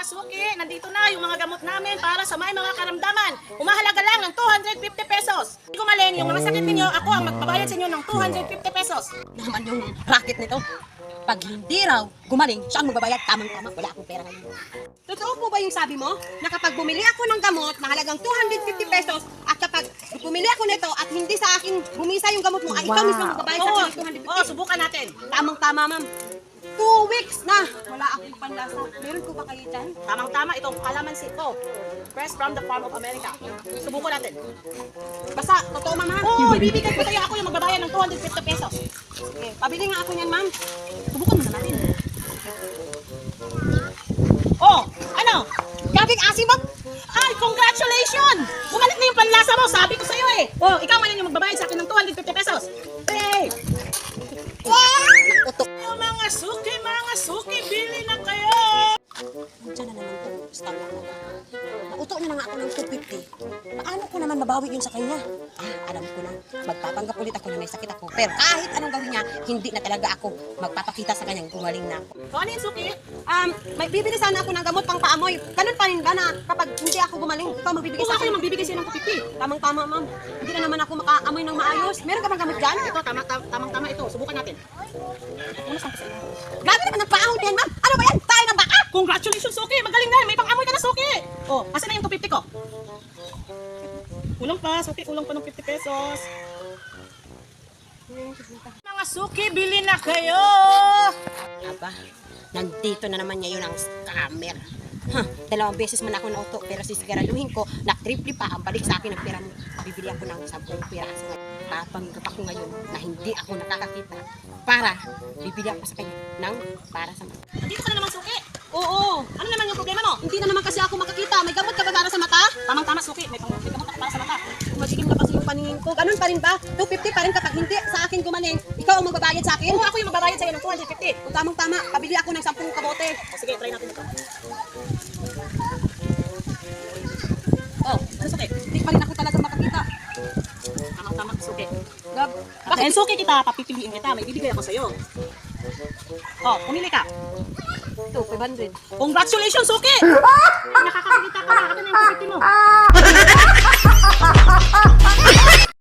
suki, nandito na yung mga gamot namin para sa may mga karamdaman. Umahalaga lang ng 250 pesos. Hindi gumaling yung mga sakit ninyo, ako ang magbabayad sa inyo ng 250 pesos. Naman yung racket nito. Pag hindi raw gumaling, siya ang magbabayad. Tamang-tama, wala akong pera ngayon. Totoo po ba yung sabi mo? Na kapag bumili ako ng gamot na halagang 250 pesos at kapag bumili ako nito at hindi sa akin bumisa yung gamot mo, ay ikaw mismo ang magbabayad sa akin ng 250? Oo, subukan natin. Tamang-tama, ma'am. 2 weeks na wala akong panlasa. Meron po ba kayo dyan? Tamang-tama itong calamansi ko. Fresh from the farm of America. Subukan natin. Basta, totoo, ma'am, ha? Oo, ibibigay ko sa'yo. Ako yung magbabayad ng 250 pesos. Okay, pabili nga ako niyan, ma'am. Subukan mo na natin. Oh, ano? Gabing asim, ma'am! Ay, congratulations! Bumalik na yung panlasa mo, sabi ko sa'yo eh. Oh, ikaw ngayon yung magbabayad sa akin ng 250 pesos. Hey! Utok. Mga suki, bili na kayo! Diyan na naman to. Stop lang ako. Nauto na nga ako ng 250. Paano ko naman mabawi yun sa kanya? Alam ko na. Magpapanggap ulit ako na may sakit ako. Pero kahit anong gawin niya, hindi na talaga ako magpapakita sa kanyang gumaling na ako. So, ano yung suki? May bibili sana ako ng gamot pang paamoy. Ganun pa rin ba na kapag hindi ako gumaling, ikaw magbibigay Kung sa ako akin? yung magbibigay sa'yo ng 250. Tamang-tama, ma'am. Hindi na naman ako makaamoy ng maayos. Meron ka bang gamot dyan? Ito, tamang-tama ito. Subukan natin. Grabe naman ang paahon yan, ma'am. Ano ba yan? Tayo ng baka? Congratulations, suki! Magaling na! May pang-amoy ka na, suki! Oh, asan na yung 250 ko? Kulang pa, suki. Kulang pa ng 50 pesos. Mga suki, bili na kayo! Aba, nandito na naman ngayon ang scammer. Dalawang beses man ako nauto pero sisiguraduhin ko na triple pa ang balik sa akin ng pera mo. Bibili ako ng 10 piraso ngayon. Papanggap ako ngayon na hindi ako nakakakita para bibili ako sa kanya ng para sa mata. Nandito ka na naman, suki! Oo, Ano naman yung problema mo? hindi na naman kasi ako makakita. May gamot ka ba para sa mata? Tamang-tama, suki. May gamot ako para sa mata. Masigim na kasi yung paningin ko. Ganun pa rin ba? 250 pa rin kapag hindi sa akin gumaling. Ikaw ang magbabayad sa akin? Oo, ako yung magbabayad sa'yo ng 250. Kung tamang-tama, pabili ako ng 10 kabote. O, sige, try natin ito. Oh, Ano, suki? hindi pa rin ako talaga makakita. Tamang-tama, suki. Gab, Dahil suki kita, papipiliin kita. May bibigay ako sa'yo. Oh, pumili ka. ito, 500. Congratulations, suki! Nakakakita ka na. Akin na yung 250 mo.